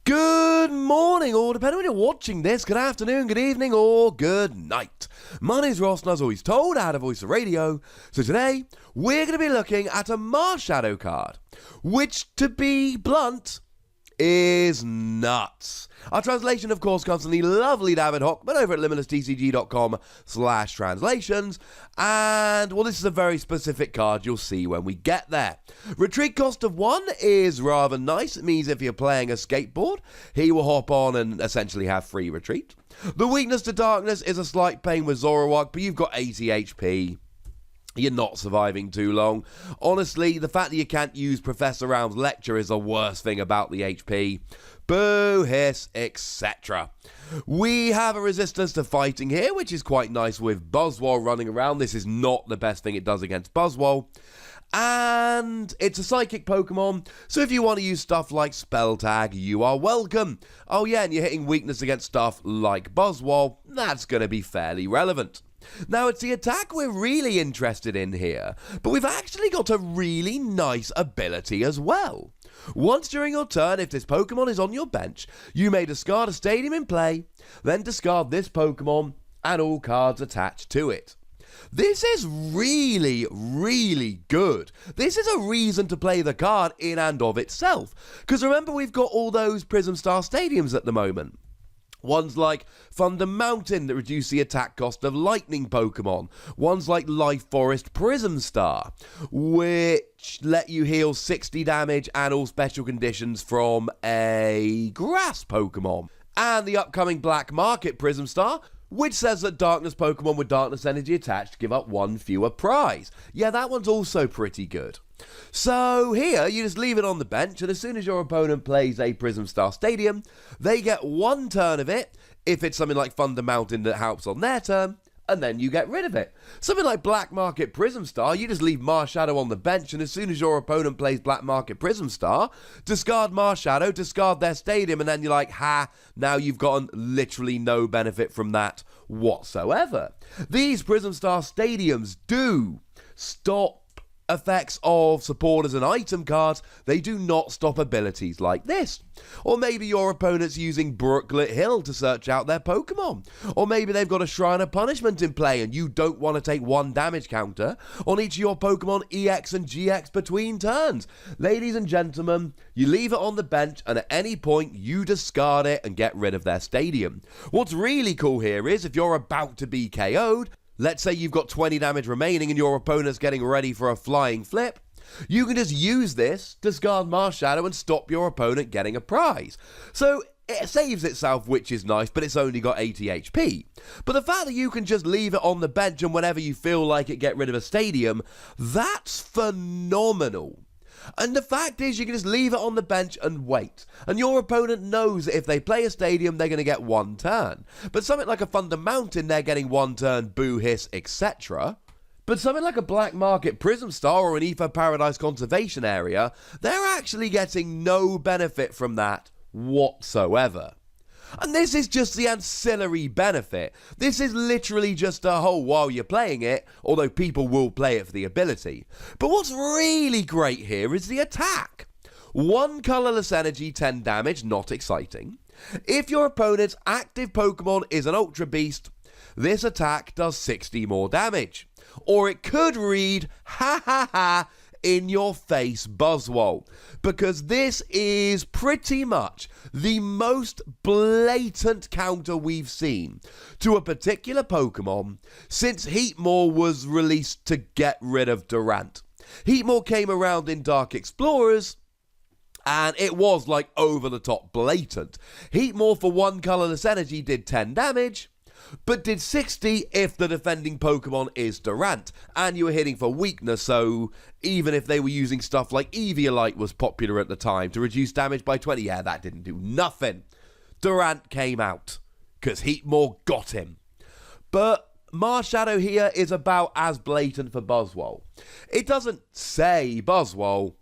Good morning, or depending on when you're watching this, good afternoon, good evening, or good night. My name's Ross, and as always told, I had a voice of radio. So today, we're going to be looking at a Marshadow card, which, to be blunt, is nuts. Our translation, of course, comes from the lovely David Hochmann over at limitlesstcg.com/translations. And, well, this is a very specific card you'll see when we get there. Retreat cost of 1 is rather nice. It means if you're playing a skateboard, he will hop on and essentially have free retreat. The weakness to darkness is a slight pain with Zoroark, but you've got 80 HP. You're not surviving too long. Honestly, the fact that you can't use Professor Round's lecture is the worst thing about the HP. Boo, hiss, etc. We have a resistance to fighting here, which is quite nice with Buzzwole running around. This is not the best thing it does against Buzzwole. And it's a psychic Pokemon, so if you want to use stuff like Spell Tag, you are welcome. Oh yeah, and you're hitting weakness against stuff like Buzzwole, that's going to be fairly relevant. Now, it's the attack we're really interested in here, but we've actually got a really nice ability as well. Once during your turn, if this Pokemon is on your bench, you may discard a stadium in play, then discard this Pokemon and all cards attached to it. This is really, really good. This is a reason to play the card in and of itself, because remember we've got all those Prism Star Stadiums at the moment. Ones like Thunder Mountain that reduce the attack cost of lightning Pokemon. Ones like Life Forest Prism Star, which let you heal 60 damage and all special conditions from a grass Pokemon. And the upcoming Black Market Prism Star, which says that darkness Pokemon with darkness energy attached give up 1 fewer prize. Yeah, that one's also pretty good. So here, you just leave it on the bench, and as soon as your opponent plays a Prism Star Stadium, they get 1 turn of it, if it's something like Thunder Mountain that helps on their turn, and then you get rid of it. Something like Black Market Prism Star, you just leave Marshadow on the bench, and as soon as your opponent plays Black Market Prism Star, discard Marshadow, discard their stadium, and then you're like, ha, now you've gotten literally no benefit from that whatsoever. These Prism Star Stadiums do stop effects of supporters and item cards. They do not stop abilities like this. Or maybe your opponent's using Brooklet Hill to search out their Pokemon. Or maybe they've got a Shrine of Punishment in play and you don't want to take 1 damage counter on each of your Pokemon EX and GX between turns. Ladies and gentlemen, you leave it on the bench and at any point you discard it and get rid of their stadium. What's really cool here is if you're about to be KO'd, let's say you've got 20 damage remaining and your opponent's getting ready for a flying flip, you can just use this, discard Marshadow, and stop your opponent getting a prize. So it saves itself, which is nice, but it's only got 80 HP. But the fact that you can just leave it on the bench and whenever you feel like it, get rid of a stadium, that's phenomenal. And the fact is, you can just leave it on the bench and wait. And your opponent knows that if they play a stadium, they're going to get 1 turn. But something like a Thunder Mountain, they're getting 1 turn, boo, hiss, etc. But something like a Black Market Prism Star or an Ether Paradise Conservation Area, they're actually getting no benefit from that whatsoever. And this is just the ancillary benefit. This is literally just a hole while you're playing it, although people will play it for the ability. But what's really great here is the attack. 1 colourless energy, 10 damage, not exciting. If your opponent's active Pokemon is an Ultra Beast, this attack does 60 more damage. Or it could read, ha ha ha, in your face Buzzwole, because this is pretty much the most blatant counter we've seen to a particular Pokemon since Heatmore was released to get rid of Durant. Heatmore came around in Dark Explorers and it was like over the top blatant. Heatmore for 1 colourless energy did 10 damage, but did 60 if the defending Pokemon is Durant, and you were hitting for weakness, so even if they were using stuff like Eviolite was popular at the time to reduce damage by 20, yeah, that didn't do nothing. Durant came out, because Heatmore got him. But Marshadow here is about as blatant for Buzzwole. It doesn't say Buzzwole,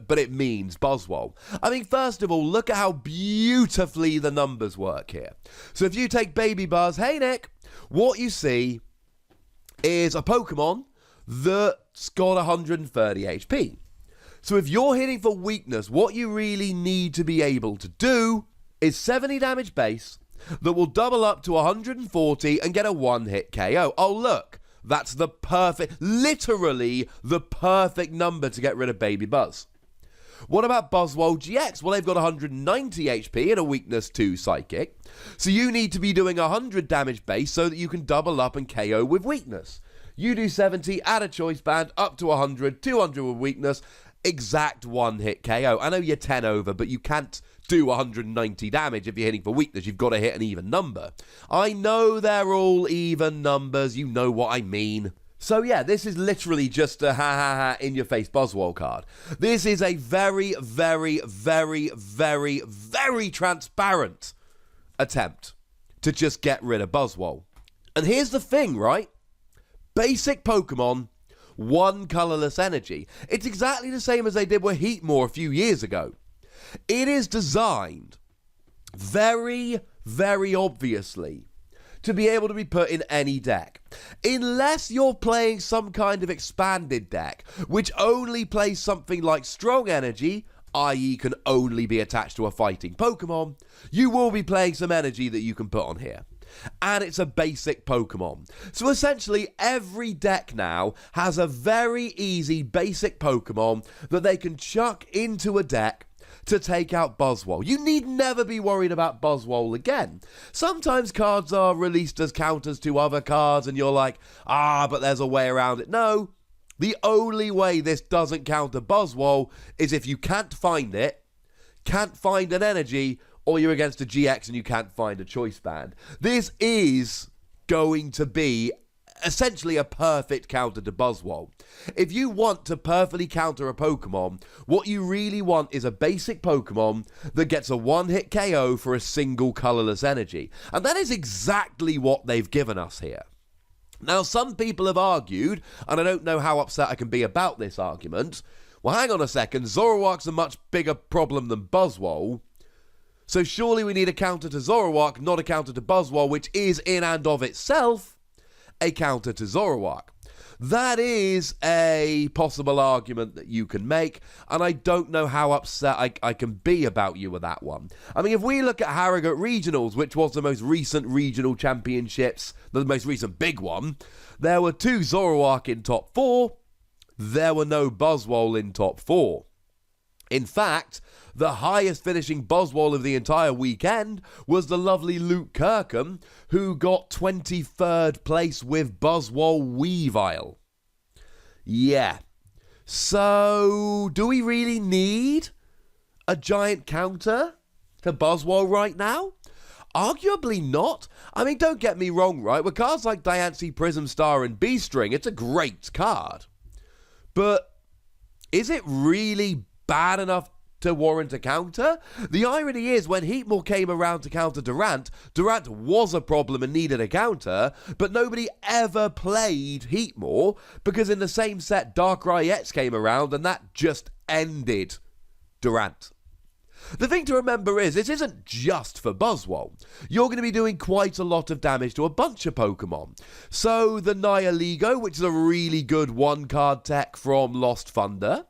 but it means Buzzwole. I mean, first of all, look at how beautifully the numbers work here. So if you take Baby Buzz, hey Nick, what you see is a Pokemon that's got 130 HP. So if you're hitting for weakness, what you really need to be able to do is 70 damage base that will double up to 140 and get a one-hit KO. Oh, look, that's literally the perfect number to get rid of Baby Buzz. What about Buzzwole GX? Well, they've got 190 HP and a weakness 2 psychic. So you need to be doing 100 damage base so that you can double up and KO with weakness. You do 70, add a choice band, up to 100, 200 with weakness, exact one-hit KO. I know you're 10 over, but you can't do 190 damage if you're hitting for weakness. You've got to hit an even number. I know they're all even numbers. You know what I mean. So yeah, this is literally just a ha in-your-face Buzzwole card. This is a very, very, very, very, very transparent attempt to just get rid of Buzzwole. And here's the thing, right? Basic Pokemon, one colorless energy. It's exactly the same as they did with Heatmore a few years ago. It is designed very, very obviously to be able to be put in any deck. Unless you're playing some kind of expanded deck, which only plays something like Strong Energy, i.e. can only be attached to a fighting Pokemon, you will be playing some energy that you can put on here. And it's a basic Pokemon. So essentially, every deck now has a very easy basic Pokemon that they can chuck into a deck to take out Buzzwole. You need never be worried about Buzzwole again. Sometimes cards are released as counters to other cards and you're like, but there's a way around it. No, the only way this doesn't counter Buzzwole is if you can't find it, can't find an energy, or you're against a GX and you can't find a choice band. This is going to be essentially a perfect counter to Buzzwole. If you want to perfectly counter a Pokemon, what you really want is a basic Pokemon that gets a one-hit KO for a single colorless energy. And that is exactly what they've given us here. Now, some people have argued, and I don't know how upset I can be about this argument, well, hang on a second, Zoroark's a much bigger problem than Buzzwole, so surely we need a counter to Zoroark, not a counter to Buzzwole, which is in and of itself a counter to Zoroark. That is a possible argument that you can make, and I don't know how upset I can be about you with that one. I mean, if we look at Harrogate Regionals, which was the most recent regional championships, the most recent big one, there were 2 Zoroark in top 4, there were no Buzzwole in top 4. In fact, the highest finishing Buzzwole of the entire weekend was the lovely Luke Kirkham, who got 23rd place with Buzzwole Weavile. Yeah. So, do we really need a giant counter to Buzzwole right now? Arguably not. I mean, don't get me wrong, right? With cards like Diancie, Prism Star, and B-String, it's a great card. But is it really bad enough to warrant a counter? The irony is, when Heatmore came around to counter Durant, Durant was a problem and needed a counter, but nobody ever played Heatmore, because in the same set, Darkrai X came around and that just ended Durant. The thing to remember is, this isn't just for Buzzwole. You're going to be doing quite a lot of damage to a bunch of Pokemon. So the Nihilego, which is a really good one-card tech from Lost Thunder,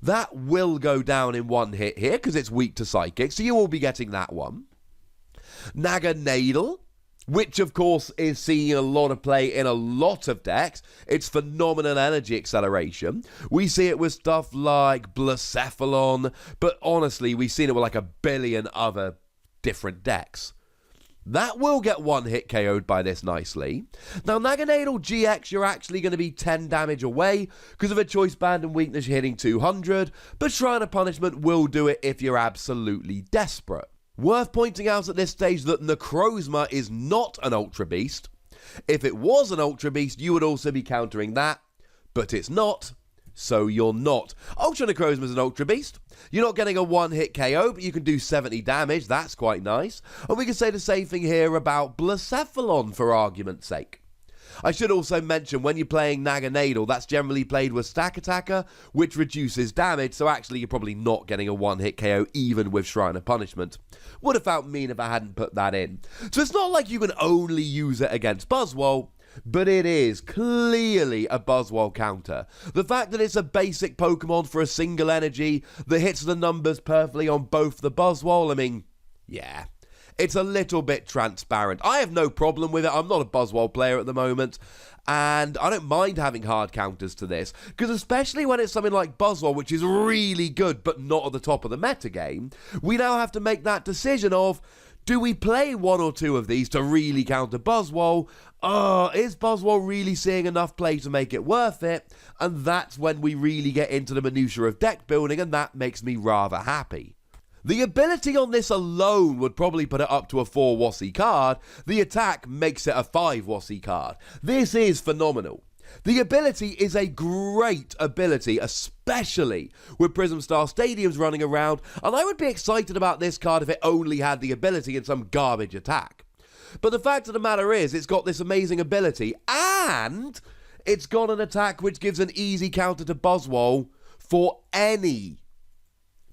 that will go down in one hit here because it's weak to Psychic, so you will be getting that one. Naganadel, which of course is seeing a lot of play in a lot of decks. It's phenomenal energy acceleration. We see it with stuff like Blacephalon, but honestly, we've seen it with like a billion other different decks. That will get one hit KO'd by this nicely. Now, Naganadel GX, you're actually going to be 10 damage away because of a choice band and weakness, you're hitting 200, but Shrine of Punishment will do it if you're absolutely desperate. Worth pointing out at this stage that Necrozma is not an Ultra Beast. If it was an Ultra Beast, you would also be countering that, but it's not, so you're not. Ultra Necrozma is an Ultra Beast. You're not getting a one-hit KO, but you can do 70 damage. That's quite nice. And we can say the same thing here about Blacephalon, for argument's sake. I should also mention, when you're playing Naganadel, that's generally played with Stack Attacker, which reduces damage, so actually you're probably not getting a one-hit KO, even with Shrine of Punishment. Would have felt mean if I hadn't put that in. So it's not like you can only use it against Buzzwole. but it is clearly a Buzzwole counter. The fact that it's a basic Pokemon for a single energy that hits the numbers perfectly on both the Buzzwole, I mean, yeah. It's a little bit transparent. I have no problem with it. I'm not a Buzzwole player at the moment, and I don't mind having hard counters to this, because especially when it's something like Buzzwole, which is really good but not at the top of the metagame, we now have to make that decision of, do we play one or two of these to really counter Buzzwole? Is Buzzwole really seeing enough play to make it worth it? And that's when we really get into the minutiae of deck building, and that makes me rather happy. The ability on this alone would probably put it up to a 4 WOSSY card. The attack makes it a 5 WOSSY card. This is phenomenal. The ability is a great ability, especially with Prism Star Stadiums running around, and I would be excited about this card if it only had the ability in some garbage attack. But the fact of the matter is, it's got this amazing ability, and it's got an attack which gives an easy counter to Buzzwole for any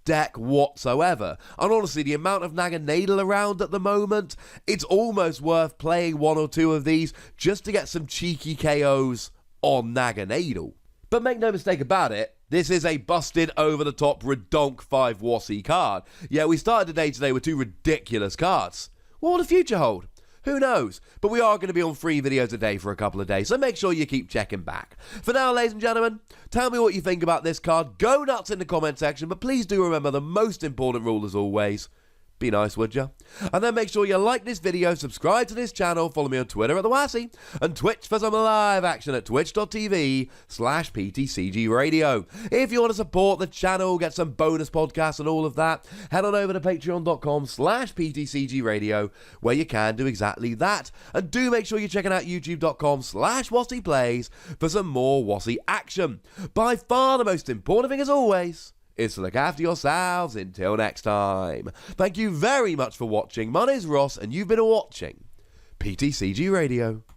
deck whatsoever. And honestly, the amount of Naganadel around at the moment, it's almost worth playing one or two of these just to get some cheeky KOs on Naganadel. But make no mistake about it, this is a busted over-the-top redonk 5 WOSSY card. Yeah, we started the day today with 2 ridiculous cards. What will the future hold? Who knows? But we are going to be on 3 videos a day for a couple of days, so make sure you keep checking back. For now, ladies and gentlemen, tell me what you think about this card. Go nuts in the comment section, but please do remember the most important rule as always. Be nice, would ya? And then make sure you like this video, subscribe to this channel, follow me on Twitter at the Wassy, and Twitch for some live action at twitch.tv/PTCGRadio. If you want to support the channel, get some bonus podcasts and all of that, head on over to patreon.com/PTCGRadio, where you can do exactly that. And do make sure you're checking out youtube.com/WassyPlays for some more Wassy action. By far the most important thing, as always, is to look after yourselves until next time. Thank you very much for watching. My name's Ross, and you've been watching PTCG Radio.